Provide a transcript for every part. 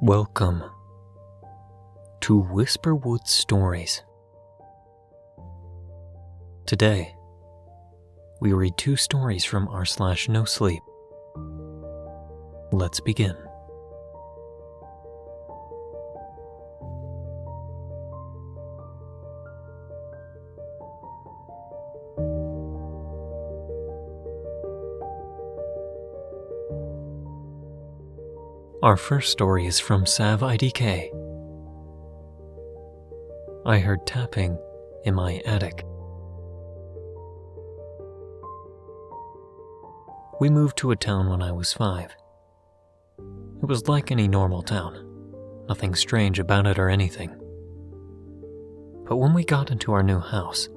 Welcome to Whisperwood Stories. Today, we read 2 stories from r/nosleep. Let's begin. Our first story is from Sav IDK. I heard tapping in my attic. We moved to a town when I was 5. It was like any normal town, nothing strange about it or anything. But when we got into our new house,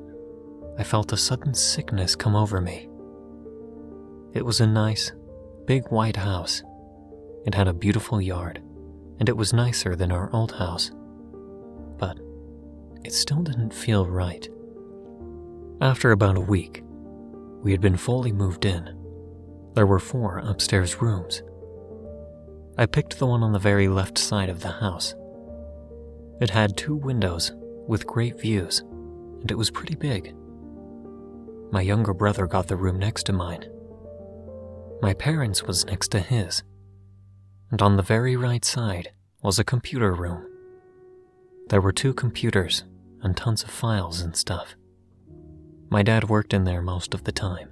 I felt a sudden sickness come over me. It was a nice, big white house. It had a beautiful yard, and it was nicer than our old house. But it still didn't feel right. After about a week, we had been fully moved in. There were 4 upstairs rooms. I picked the one on the very left side of the house. It had 2 windows with great views, and it was pretty big. My younger brother got the room next to mine. My parents' was next to his. And on the very right side was a computer room. There were 2 computers and tons of files and stuff. My dad worked in there most of the time.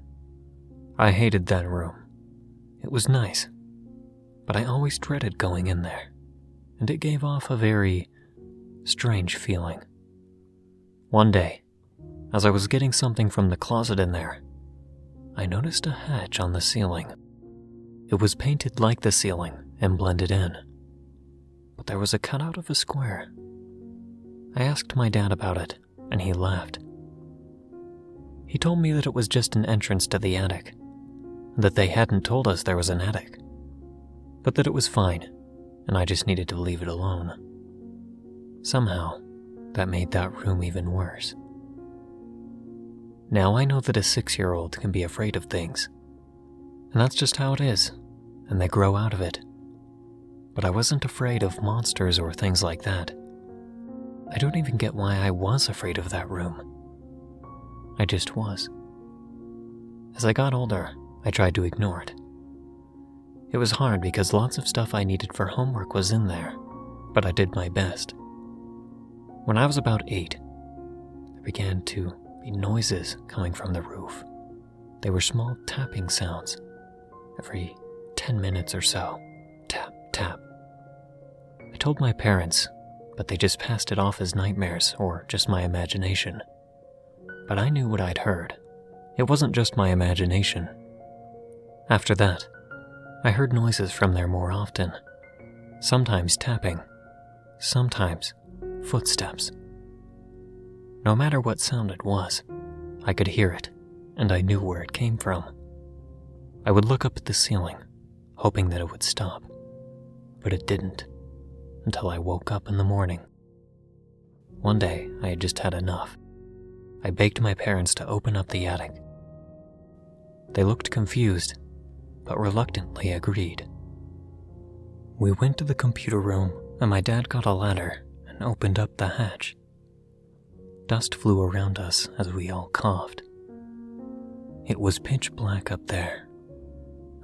I hated that room. It was nice, but I always dreaded going in there, and it gave off a very strange feeling. One day, as I was getting something from the closet in there, I noticed a hatch on the ceiling. It was painted like the ceiling and blended in, but there was a cutout of a square. I asked my dad about it, and he laughed. He told me that it was just an entrance to the attic, that they hadn't told us there was an attic, but that it was fine, and I just needed to leave it alone. Somehow, that made that room even worse. Now I know that a 6-year-old can be afraid of things, and that's just how it is, and they grow out of it. But I wasn't afraid of monsters or things like that. I don't even get why I was afraid of that room. I just was. As I got older, I tried to ignore it. It was hard because lots of stuff I needed for homework was in there, but I did my best. When I was about 8, there began to be noises coming from the roof. They were small tapping sounds, every 10 minutes or so. Tap, tap. I told my parents, but they just passed it off as nightmares or just my imagination. But I knew what I'd heard. It wasn't just my imagination. After that, I heard noises from there more often. Sometimes tapping, sometimes footsteps. No matter what sound it was, I could hear it, and I knew where it came from. I would look up at the ceiling, hoping that it would stop, but it didn't, until I woke up in the morning. One day, I had just had enough. I begged my parents to open up the attic. They looked confused, but reluctantly agreed. We went to the computer room, and my dad got a ladder and opened up the hatch. Dust flew around us as we all coughed. It was pitch black up there.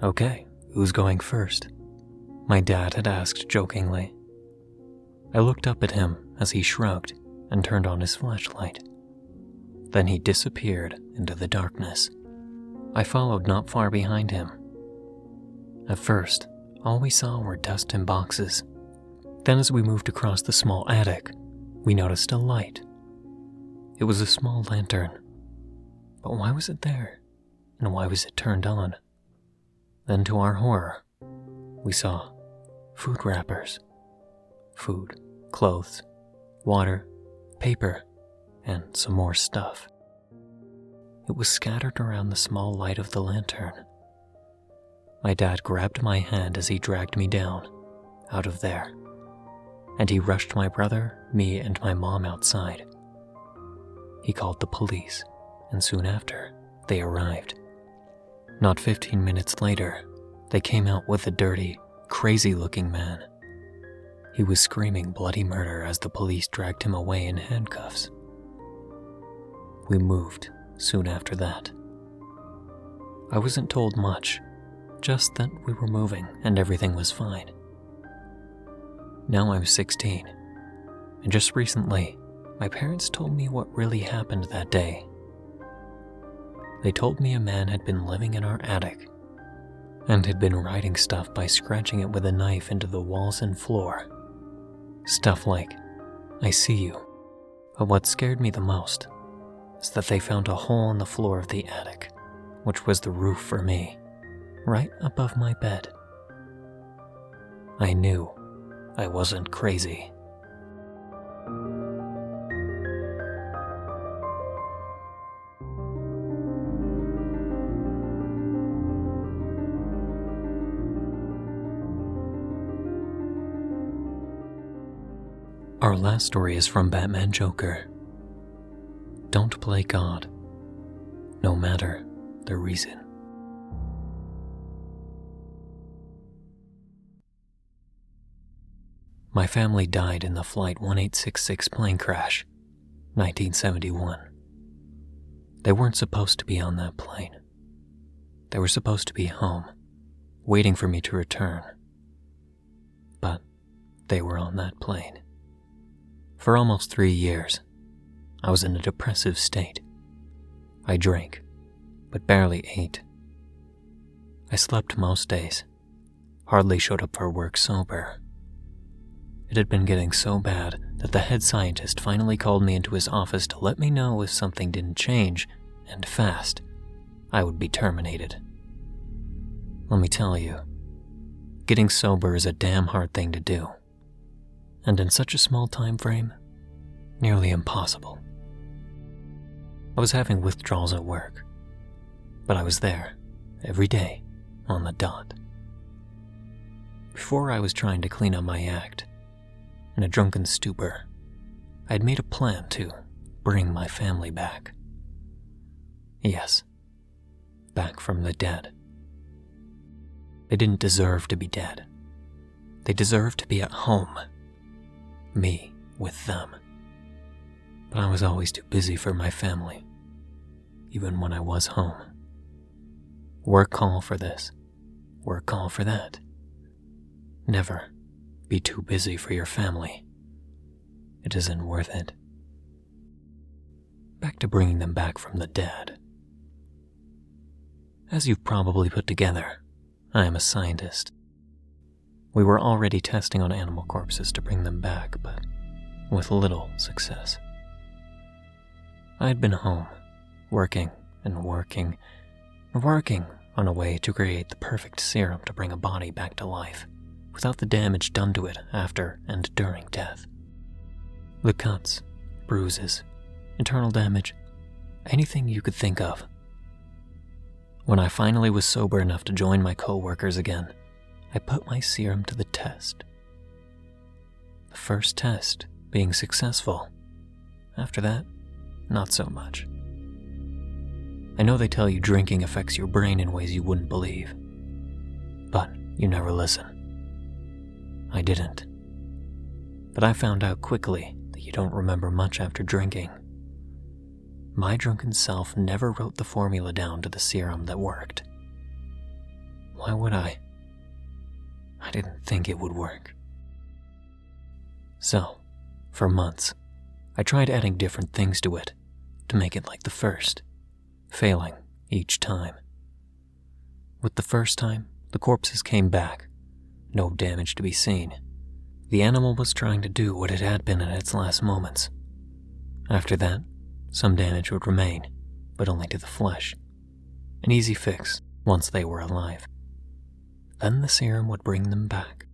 "Okay, who's going first?" my dad had asked jokingly. I looked up at him as he shrugged and turned on his flashlight. Then he disappeared into the darkness. I followed not far behind him. At first, all we saw were dust and boxes. Then as we moved across the small attic, we noticed a light. It was a small lantern. But why was it there? And why was it turned on? Then to our horror, we saw food wrappers. Food, clothes, water, paper, and some more stuff. It was scattered around the small light of the lantern. My dad grabbed my hand as he dragged me down, out of there, and he rushed my brother, me, and my mom outside. He called the police, and soon after, they arrived. Not 15 minutes later, they came out with a dirty, crazy-looking man. He was screaming bloody murder as the police dragged him away in handcuffs. We moved soon after that. I wasn't told much, just that we were moving and everything was fine. Now I'm 16, and just recently, my parents told me what really happened that day. They told me a man had been living in our attic and had been writing stuff by scratching it with a knife into the walls and floor. Stuff like, "I see you." But what scared me the most is that they found a hole in the floor of the attic, which was the roof for me, right above my bed. I knew I wasn't crazy. Our last story is from Batman Joker. Don't play God, no matter the reason. My family died in the Flight 1866 plane crash, 1971. They weren't supposed to be on that plane. They were supposed to be home, waiting for me to return. But they were on that plane. For almost 3 years, I was in a depressive state. I drank, but barely ate. I slept most days, hardly showed up for work sober. It had been getting so bad that the head scientist finally called me into his office to let me know if something didn't change, and fast, I would be terminated. Let me tell you, getting sober is a damn hard thing to do. And in such a small time frame, nearly impossible. I was having withdrawals at work, but I was there every day on the dot. Before I was trying to clean up my act, in a drunken stupor, I had made a plan to bring my family back. Yes, back from the dead. They didn't deserve to be dead. They deserved to be at home. Me with them. But I was always too busy for my family, even when I was home. Work call for this, work call for that. Never be too busy for your family. It isn't worth it. Back to bringing them back from the dead. As you've probably put together, I am a scientist. We were already testing on animal corpses to bring them back, but with little success. I had been home, working and working on a way to create the perfect serum to bring a body back to life, without the damage done to it after and during death. The cuts, bruises, internal damage, anything you could think of. When I finally was sober enough to join my co-workers again, I put my serum to the test. The first test being successful. After that, not so much. I know they tell you drinking affects your brain in ways you wouldn't believe, but you never listen. I didn't. But I found out quickly that you don't remember much after drinking. My drunken self never wrote the formula down to the serum that worked. Why would I? I didn't think it would work. So, for months, I tried adding different things to it to make it like the first, failing each time. With the first time, the corpses came back, no damage to be seen. The animal was trying to do what it had been in its last moments. After that, some damage would remain, but only to the flesh. An easy fix once they were alive. Then the serum would bring them back,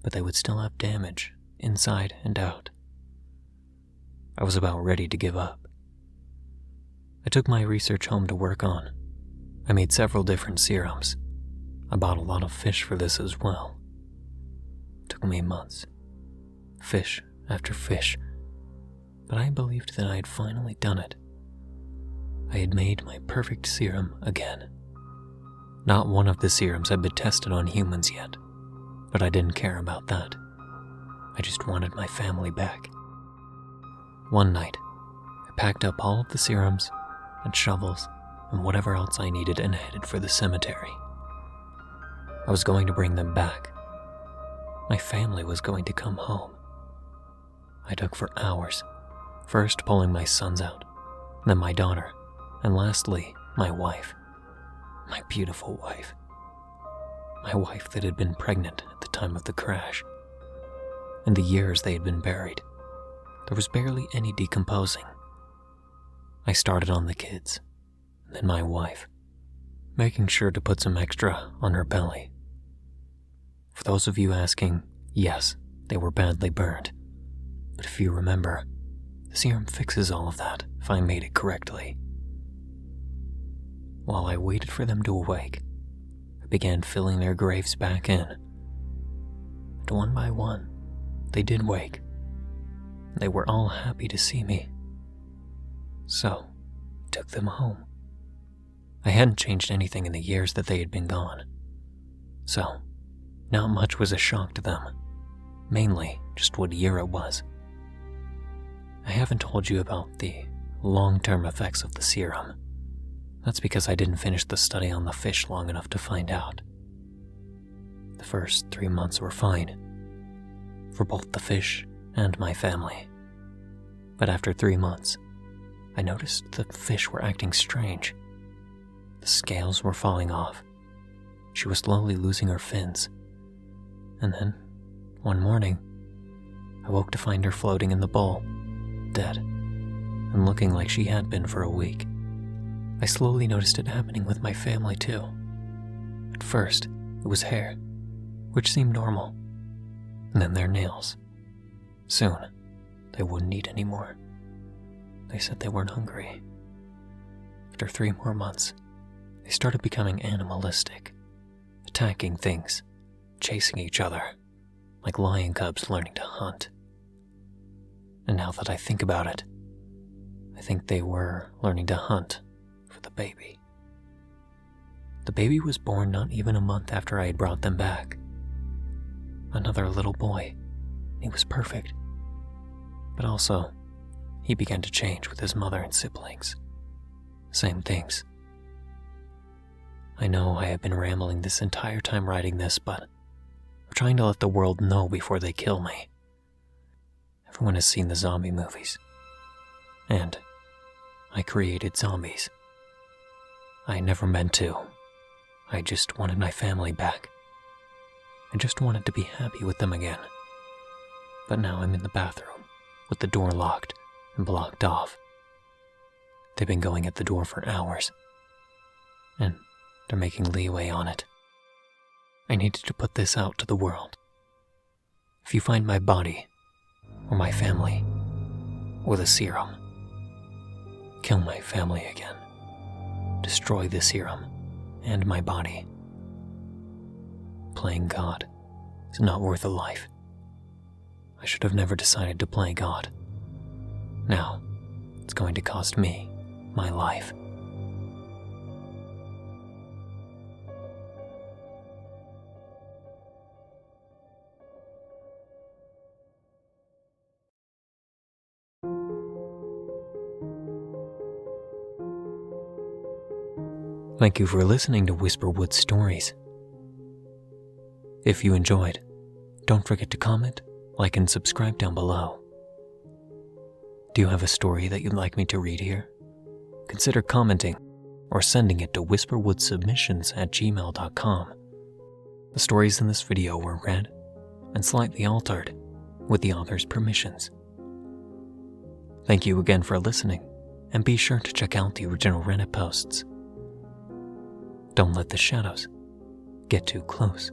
but they would still have damage inside and out. I was about ready to give up. I took my research home to work on. I made several different serums. I bought a lot of fish for this as well. It took me months. Fish after fish. But I believed that I had finally done it. I had made my perfect serum again. Not one of the serums had been tested on humans yet, but I didn't care about that. I just wanted my family back. One night, I packed up all of the serums and shovels and whatever else I needed and headed for the cemetery. I was going to bring them back. My family was going to come home. I dug for hours, first pulling my sons out, then my daughter, and lastly, my wife. My beautiful wife. My wife that had been pregnant at the time of the crash. In the years they had been buried, there was barely any decomposing. I started on the kids, then my wife, making sure to put some extra on her belly. For those of you asking, yes, they were badly burned. But if you remember, the serum fixes all of that if I made it correctly. While I waited for them to awake, I began filling their graves back in. And one by one, they did wake. They were all happy to see me. So, I took them home. I hadn't changed anything in the years that they had been gone. So, not much was a shock to them. Mainly, just what year it was. I haven't told you about the long-term effects of the serum. That's because I didn't finish the study on the fish long enough to find out. The first 3 months were fine, for both the fish and my family. But after 3 months, I noticed the fish were acting strange. The scales were falling off. She was slowly losing her fins. And then, one morning, I woke to find her floating in the bowl, dead, and looking like she had been for a week. I slowly noticed it happening with my family too. At first, it was hair, which seemed normal, and then their nails. Soon, they wouldn't eat anymore. They said they weren't hungry. After 3 more months, they started becoming animalistic, attacking things, chasing each other, like lion cubs learning to hunt. And now that I think about it, I think they were learning to hunt for the baby. The baby was born not even a month after I had brought them back. Another little boy. He was perfect. But also, he began to change with his mother and siblings. Same things. I know I have been rambling this entire time writing this, but I'm trying to let the world know before they kill me. Everyone has seen the zombie movies. And I created zombies. I never meant to. I just wanted my family back. I just wanted to be happy with them again. But now I'm in the bathroom, with the door locked and blocked off. They've been going at the door for hours, and they're making leeway on it. I needed to put this out to the world. If you find my body, or my family, or the serum, kill my family again. Destroy the serum and my body. Playing God is not worth a life. I should have never decided to play God. Now, it's going to cost me my life. Thank you for listening to Whisperwood Stories. If you enjoyed, don't forget to comment, like, and subscribe down below. Do you have a story that you'd like me to read here? Consider commenting or sending it to whisperwoodsubmissions@gmail.com. The stories in this video were read and slightly altered with the author's permissions. Thank you again for listening, and be sure to check out the original Reddit posts. Don't let the shadows get too close.